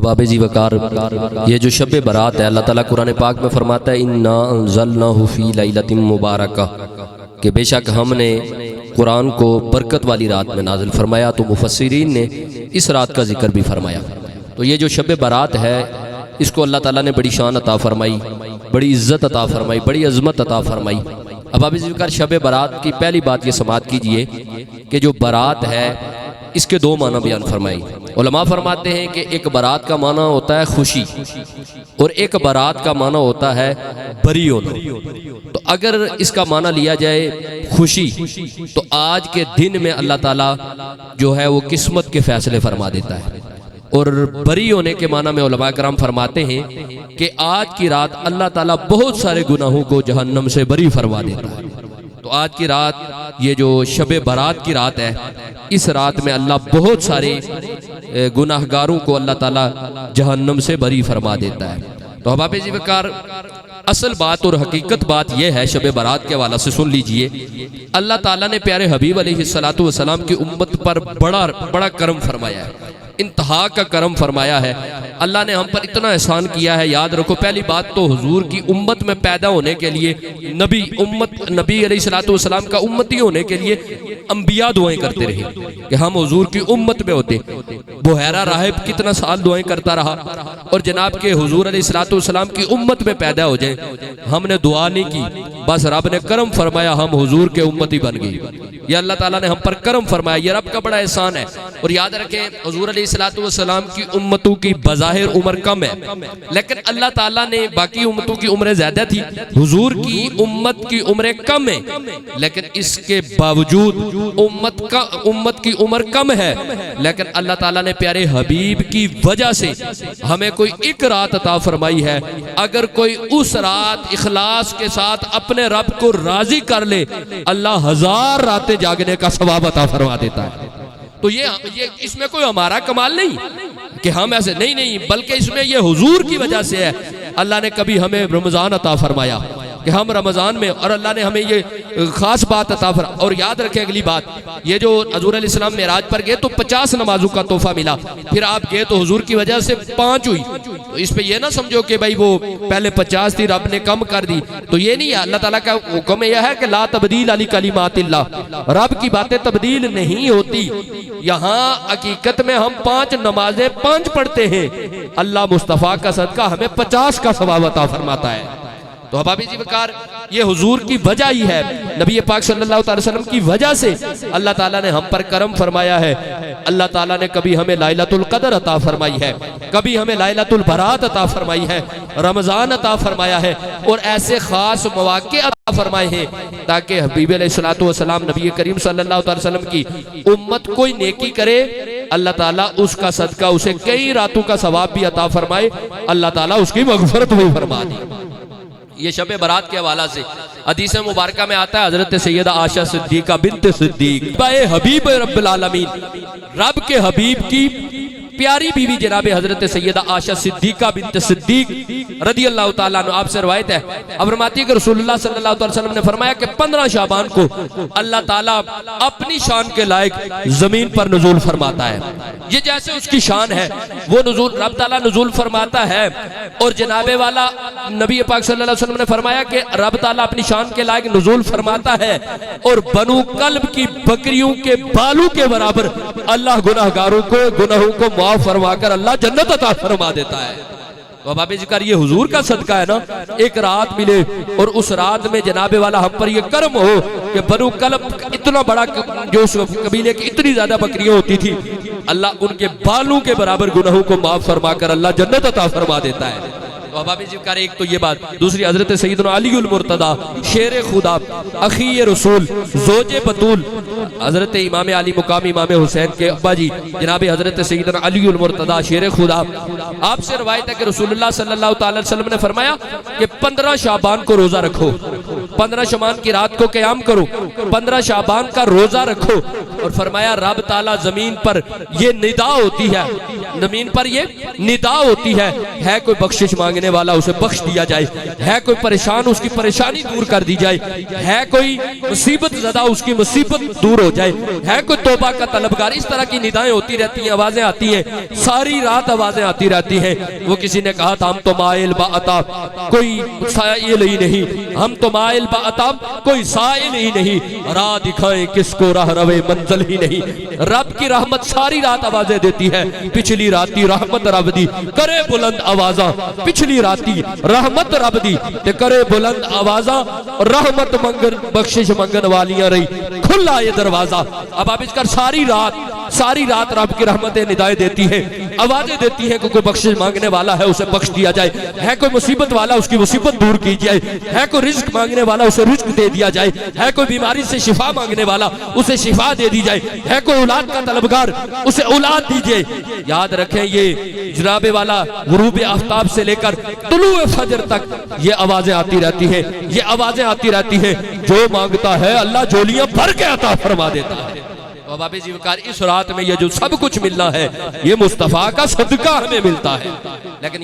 अहबाब जी वकार, ये जो शब बारात है अल्लाह ताला कुरान पाक में फरमाता है इन्ना अंज़लनाहु फ़ी लैलतिन मुबारका, कि बेशक हमने कुरान को बरकत वाली रात में नाजिल फरमाया। तो मुफस्सिरीन ने इस रात का जिक्र भी फरमाया। तो ये जो शब बारात है इसको अल्लाह ताला ने बड़ी शान अता फरमाई, बड़ी इज़्ज़त अता फरमाई, बड़ी अज़मत अता फरमाई। अब जी वकार शब बारात की पहली बात ये समात कीजिए कि जो बारात है इसके दो माना बयान फरमाई। उलमा फरमाते हैं कि एक बारात का माना होता है खुशी और एक बारात का माना होता है बरी होना। तो अगर इसका माना लिया जाए खुशी, तो आज के दिन में अल्लाह ताला जो है वो किस्मत के फैसले फरमा देता है। और बरी होने के माना में उलमा कराम फरमाते हैं कि आज की रात अल्लाह ताला बहुत सारे गुनाहों को जहन्नम से बरी फरमा देता है। तो आज की रात, ये जो शब बारात की रात है, इस रात में अल्लाह बहुत सारे गुनाहगारों को अल्लाह ताला जहन्नम से बरी फरमा देता है। तो अहबाब जी वकार, असल बात और हकीकत बात यह है शब बारात के हवाले से सुन लीजिए। अल्लाह ताला ने प्यारे हबीब अलैहिस्सलातु वस्सलाम की उम्मत पर बड़ा करम फरमाया है, इंतहा का करम फरमाया है। अल्लाह ने हम पर इतना एहसान किया है। याद रखो, पहली बात तो हुजूर की उम्मत में पैदा होने के लिए नबी अलैहिस्सलातु वस्सलाम का उम्मती होने के लिए अंबिया दुआएं करते रहे कि हम हुजूर की उम्मत में होते। बुहैरा राहिब कितना साल दुआएं करता रहा और जनाब के हुजूर अलैहिस्सलातु वस्सलाम की उम्मत में पैदा हो जाए। हमने दुआ नहीं की, बस रब ने करम फरमाया, हम हुजूर के उम्मती बन गए। ये अल्लाह ताला ने हम पर करम फरमाया, ये रब का बड़ा एहसान है। और याद रखें, हुजूर अलैहिस्सलातु वस्सलाम की उम्मतों की बज़ाहिर उम्र कम है, लेकिन अल्लाह ताला ने बाकी उम्मतों की उम्रें ज्यादा थी, हुजूर की उम्मत की उम्रें कम है, लेकिन इसके बावजूद उम्मत की उम्र कम है, लेकिन अल्लाह ताला ने प्यारे हबीब की वजह से हमें कोई एक रात अता फरमाई है। अगर कोई उस रात इखलास के साथ अपने रब को राजी कर ले, अल्लाह 1000 रातें जागने का सवाब अता फरमा देता है। तो ये इसमें कोई हमारा कमाल नहीं कि हम ऐसे नहीं, बल्कि इसमें ये हुजूर की वजह से है। अल्लाह ने कभी हमें रमजान अता फरमाया कि हम रमजान में, और अल्लाह ने हमें ये खास बात अता फरमा। और याद रखें अगली बात, ये जो हजूर अलैहिस्सलाम मेराज पर गए तो 50 नमाजों का तोहफा मिला, फिर आप गए तो हुजूर की वजह से 5 हुई। तो इस पे ये ना समझो कि भाई वो पहले 50 थी, रब ने कम कर दी। तो ये नहीं है, अल्लाह ताला का हुक्म यह है कि ला तब्दील अली कलिमातिल्लाह, रब की बातें तब्दील नहीं होती। यहाँ हकीकत में हम 5 नमाजें 5 पढ़ते हैं, अल्लाह मुस्तफ़ा का सदका हमें 50 का सवाब अता फरमाता है। तो अहबाब जी वकार, ये हुजूर की वजह ही है, नबी पाक सल्लल्लाहु अलैहि वसल्लम की वजह से अल्लाह ताला ने हम पर करम फरमाया है। अल्लाह ताला ने कभी हमें लैलतुल कदर अता फरमाई है, कभी हमें लैलतुल बरात अता फरमाई है, रमजान अता फरमाया है, और ऐसे खास मौके अता फरमाए हैं ताकि हबीब अलैहिस्सलातु वस्सलाम नबी करीम सल्लल्लाहु अलैहि वसल्लम की उम्मत कोई नेकी करे, अल्लाह ताला उसका सदका उसे कई रातों का सवाब भी अता फरमाए, अल्लाह ताला उसकी मगफरत भी फरमा दी। ये शब बारात के हवाला से हदीस मुबारका में आता है, हजरत सैयदा आयशा सिद्दीका बिन्त सिद्दीक हबीब रब्बिल आलमीन, रब के हबीब की प्यारी बीवी जनाब हजरत सैयदा आयशा सिद्दीका बिन्त सिद्दीक रदियल्लाहु ताला अन्हा, आपसे रवायत है, अब फरमाती है कि रसूलुल्लाह सल्लल्लाहु अलैहि वसल्लम ने फरमाया कि 15 शाबान को अल्लाह ताला अपनी शान के लायक जमीन पर नुज़ूल फरमाता है। ये जैसे उसकी शान है वो नुज़ूल रब ताला नुज़ूल फरमाता है। और जनाबे वाला नबी पाक सल्लल्लाहु अलैहि वसल्लम ने फरमाया कि रब ताला अपनी शान के लायक नुज़ूल फरमाता है, और बनु कल्ब की बकरियों के बालों के बराबर अल्लाह गुनाहगारों को गुनाहों को माफ फरमाकर अल्लाह जन्नत अता फरमा देता है। तो अहबाब जिक्र, ये हुजूर का सदका है ना, एक रात मिले और उस रात में जनाबे वाला हम पर ये कर्म हो कि बनु कल्ब इतना बड़ा, जो उस कबीले की इतनी ज्यादा बकरियां होती थी, अल्लाह उनके बालों के बराबर गुनाहों को माफ फरमाकर अल्लाह जन्नत अता फरमा देता है। तो अहबाब जिक्र, एक तो ये बात, दूसरी हजरत सैयदना अली उल मुर्तदा शेर खुदा अखी रसूल ज़ोजे बतूल हजरत इमाम अली मुकाम इमाम हुसैन के अब्बा जी जनाब हजरत सैयदना अली उल मुर्तदा शेर खुदा, आपसे रवायत है कि रसूलुल्लाह सल्लल्लाहु अलैहि वसल्लम ने फरमाया कि 15 शाबान को रोजा रखो, 15 शाबान की रात को क़याम करो, 15 शाबान का रोजा रखो। और फरमाया रब ताला जमीन पर ये निदा होती है, जमीन पर ये निदा होती है कोई बख्शिश मांगने वाला उसे बख्श दिया जाए, है कोई परेशान उसकी परेशानी दूर कर दी जाए, है कोई मुसीबत ज़दा उसकी मुसीबत दूर हो जाए, है कोई तौबा का तलबगार। इस तरह की निदाएं होती रहती हैं, आवाजें आती हैं, सारी रात आवाजें आती रहती हैं। वो किसी ने कहा था हम तो माइल बाता कोई साइल ही नहीं, हम तो माइल बाता कोई साइल ही नहीं, राह दिखाएं किसको राह रवे मंजिल ही नहीं। रब की रहमत सारी रात आवाजें देती है, पिछली राती रहमत रब दी करे बुलंद आवाजा, पिछली राती रहमत रब दी ते करे बुलंद आवाजा, रहमत मंगन बख्शिश मंगन वालियां रही खुला ये दरवाजा। अब आप इसका सारी रात रब की रहमतें निदाएं देती है, आवाजें देती है कि कोई बख्शिश मांगने वाला है उसे बख्श दिया जाए, है कोई मुसीबत वाला उसकी मुसीबत दूर की जाए, है कोई रिज्क मांगने वाला उसे रिज्क दे दिया जाए, है कोई बीमारी से शिफा मांगने वाला उसे शिफा दे दी जाए, है कोई औलाद का तलबगार उसे औलाद दीजिए। याद रखें ये जनाबे वाला गुरूब आफ्ताब से लेकर तुलुए फजर तक ये आवाजें आती रहती हैं, ये आवाजें आती रहती हैं। जो मांगता है अल्लाह झोलियां भर के अता फरमा देता है। तो बाबे जी वकार इस रात में ये जो सब कुछ मिलना है ये मुस्तफा का सदका हमें मिलता है। लेकिन